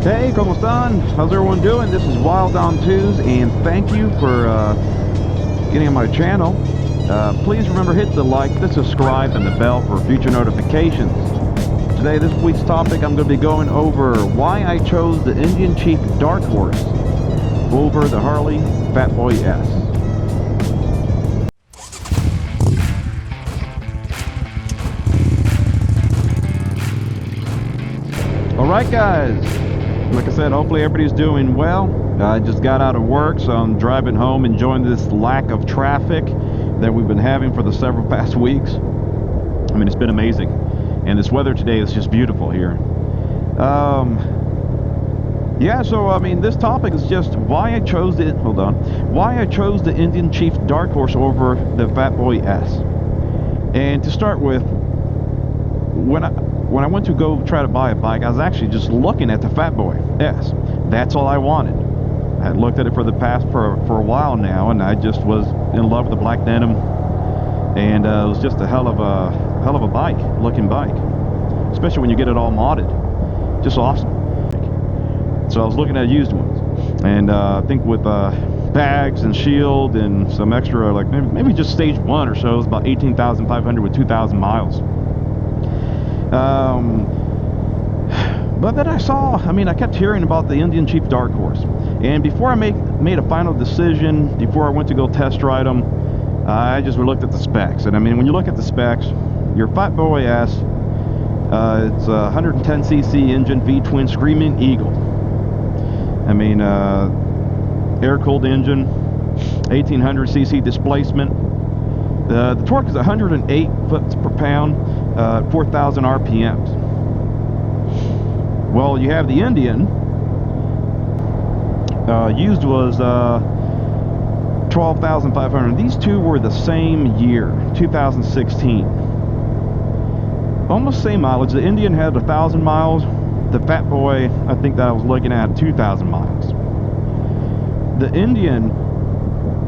Hey, ¿cómo están? How's everyone doing? This is Wild on Twos, and thank you for getting on my channel. Please remember, hit the like, the subscribe, and the bell for future notifications. Today, this week's topic, I'm going to be going over why I chose the Indian Chief Dark Horse over the Harley Faboy S. Alright guys, like I said, hopefully everybody's doing well. I just got out of work, so I'm driving home enjoying this lack of traffic that we've been having for the several past weeks. I mean, it's been amazing. And this weather today is just beautiful here. Yeah, so I mean, this topic is just why I chose the Indian Chief Dark Horse over the Fatboy S. And to start with, when I went to go try to buy a bike, I was actually just looking at the Fatboy S. That's all I wanted. I had looked at it for a while now, and I just was in love with the black denim, and it was just a hell of a looking bike, especially when you get it all modded. Just awesome. So I was looking at used ones, and I think with bags and shield and some extra, like maybe just stage 1 or so, it was about 18,500 with 2,000 miles. But then I kept hearing about the Indian Chief Dark Horse, and before I made a final decision, before I went to go test ride them, I just looked at the specs. And I mean, when you look at the specs, your Fatboy S, it's a 110cc engine, V-twin Screaming Eagle. I mean, air-cooled engine, 1800cc displacement. The torque is 108 foot-per-pound, 4,000 RPMs. Well, you have the Indian. Used was 12,500. These two were the same year, 2016. Almost same mileage. The Indian had 1,000 miles. The Fatboy, I think that I was looking at 2,000 miles. The Indian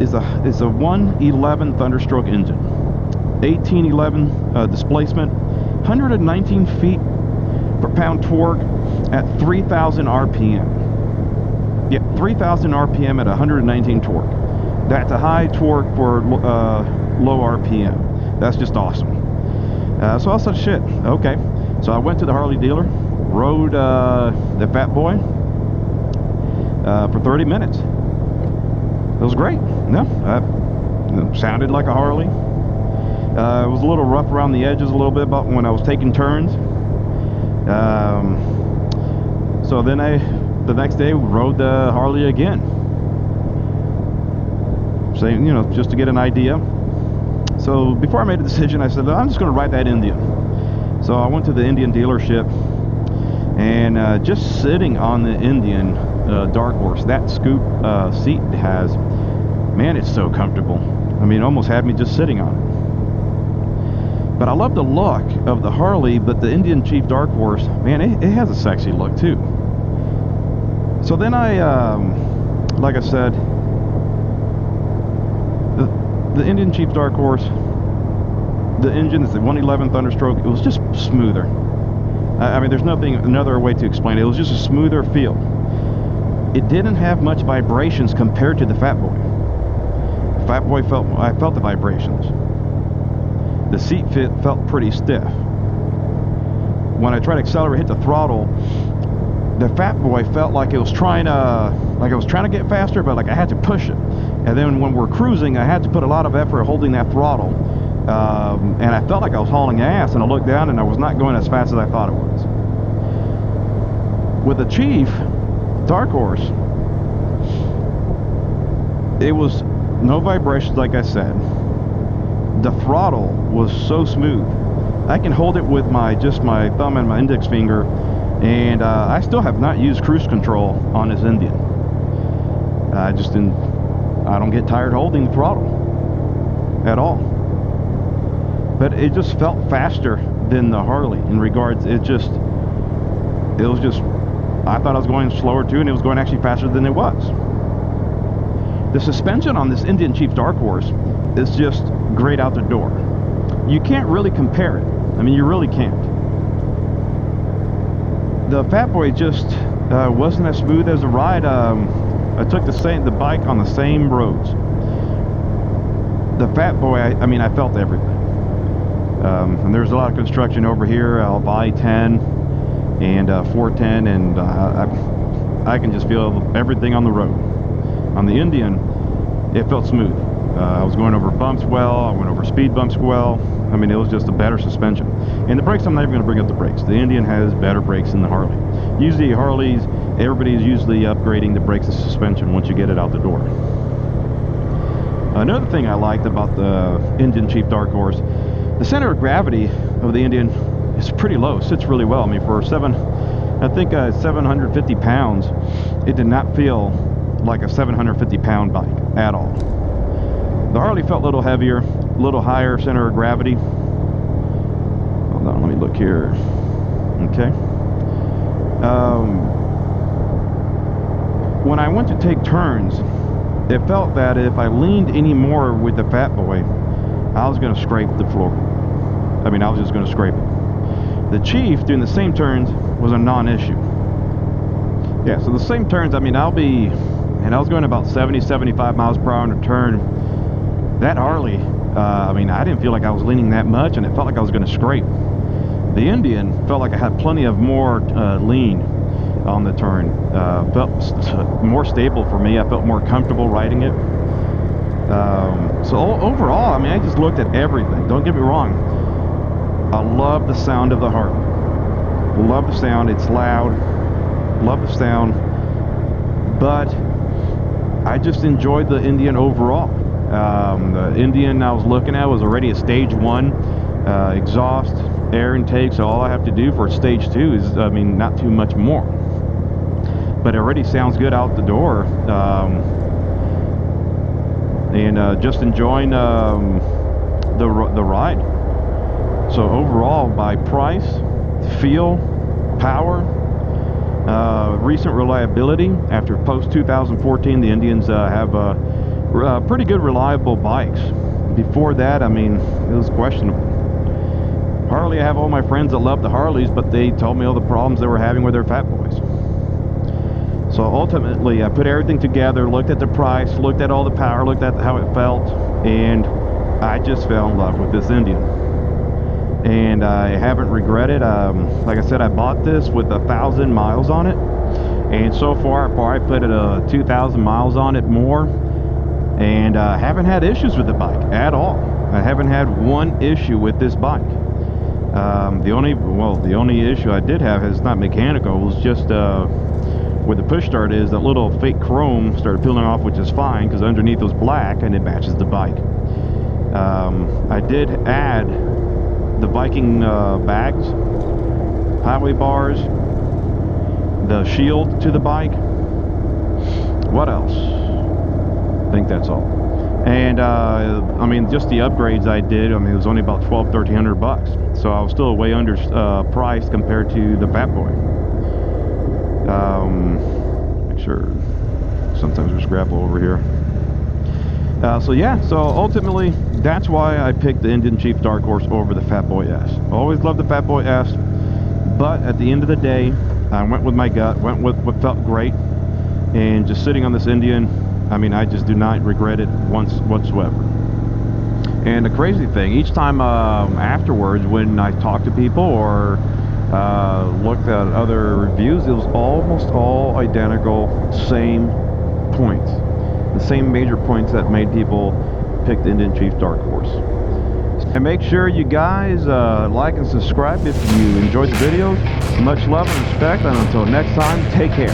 is a 111 Thunderstroke engine, 1811 displacement, 119 feet per pound torque at 3,000 RPM. Yeah, 3,000 RPM at 119 torque. That's a high torque for low RPM. That's just awesome. So I said, shit, okay. So I went to the Harley dealer, rode the Fatboy for 30 minutes. It was great. No, it sounded like a Harley. It was a little rough around the edges a little bit about when I was taking turns. So then the next day rode the Harley again. Same, just to get an idea. So before I made a decision, I said, I'm just going to ride that Indian. So I went to the Indian dealership, and just sitting on the Indian Dark Horse, that scoop seat it has, man, it's so comfortable. I mean, it almost had me just sitting on it. But I love the look of the Harley, but the Indian Chief Dark Horse, man, it has a sexy look too. So then like I said, the Indian Chief Dark Horse, the engine is the 111 Thunderstroke. It was just smoother. I mean, there's another way to explain it. It was just a smoother feel. It didn't have much vibrations compared to the Fatboy. I felt the vibrations. The seat felt pretty stiff. When I tried to accelerate, hit the throttle, the Fatboy felt like it was trying to get faster, but like I had to push it. And then when we're cruising, I had to put a lot of effort holding that throttle, and I felt like I was hauling ass. And I looked down, and I was not going as fast as I thought it was. With the Chief Dark Horse, it was no vibrations, like I said. The throttle was so smooth. I can hold it with just my thumb and my index finger, and I still have not used cruise control on this Indian. I don't get tired holding the throttle at all. But it just felt faster than the Harley in regards. I thought I was going slower too, and it was going actually faster than it was. The suspension on this Indian Chief Dark Horse is just great out the door. You can't really compare it. I mean, you really can't. The Fatboy just Wasn't as smooth as the ride. I took the bike on the same roads. The Fatboy, I mean, I felt everything. And there's a lot of construction over here, I-10 and 410, and I can just feel everything on the road. On the Indian, it felt smooth. I was going over bumps well, I went over speed bumps well. I mean, it was just a better suspension. And the brakes, I'm not even going to bring up the brakes. The Indian has better brakes than the Harley. Usually Harleys, everybody's usually upgrading the brakes and suspension once you get it out the door. Another thing I liked about the Indian Chief Dark Horse, the center of gravity of the Indian is pretty low. It sits really well. I mean, for 750 pounds, it did not feel like a 750 pound bike at all. The Harley felt a little heavier, a little higher center of gravity. Hold on, let me look here. Okay. When I went to take turns, it felt that if I leaned any more with the Fatboy, I was going to scrape the floor. I mean, I was just going to scrape it. The Chief, doing the same turns, was a non-issue. Yeah, so the same turns, I mean, I was going about 70, 75 miles per hour on a turn. That Harley, I mean, I didn't feel like I was leaning that much, and it felt like I was going to scrape. The Indian felt like I had plenty of more lean on the turn. Felt more stable for me. I felt more comfortable riding it. So overall, I mean, I just looked at everything. Don't get me wrong. I love the sound of the Harley. Love the sound. It's loud. Love the sound. But I just enjoyed the Indian overall. The Indian I was looking at was already a stage 1 exhaust, air intake, so all I have to do for stage 2 is, I mean, not too much more. But it already sounds good out the door. And just enjoying the ride. So overall, by price, feel, power, recent reliability, after post 2014, the Indians have pretty good reliable bikes. Before that, I mean, it was questionable. Harley, I have all my friends that love the Harleys, but they told me all the problems they were having with their Fatboys. So ultimately, I put everything together, looked at the price, looked at all the power, looked at how it felt, and I just fell in love with this Indian. And I haven't regretted. Like I said, I bought this with 1,000 miles on it, and so far I put it 2,000 miles on it more, and haven't had issues with the bike at all. I haven't had one issue with this bike. The only issue I did have is not mechanical. It was just where the push start is, that little fake chrome started peeling off, which is fine because underneath was black and it matches the bike. I did add the Viking bags, highway bars, the shield to the bike. What else? I think that's all. And I mean, just the upgrades I did, I mean, it was only about $1,200-1,300, so I was still way under priced compared to the Fatboy. Make sure. Sometimes there's grapple over here. So yeah, so ultimately, that's why I picked the Indian Chief Dark Horse over the Fatboy S. Always loved the Fatboy S, but at the end of the day, I went with my gut, went with what felt great, and just sitting on this Indian, I mean, I just do not regret it whatsoever. And the crazy thing, each time afterwards, when I talked to people or looked at other reviews, it was almost all identical, same points. The same major points that made people pick the Indian Chief Dark Horse. And make sure you guys like and subscribe if you enjoyed the videos. Much love and respect, and until next time, take care.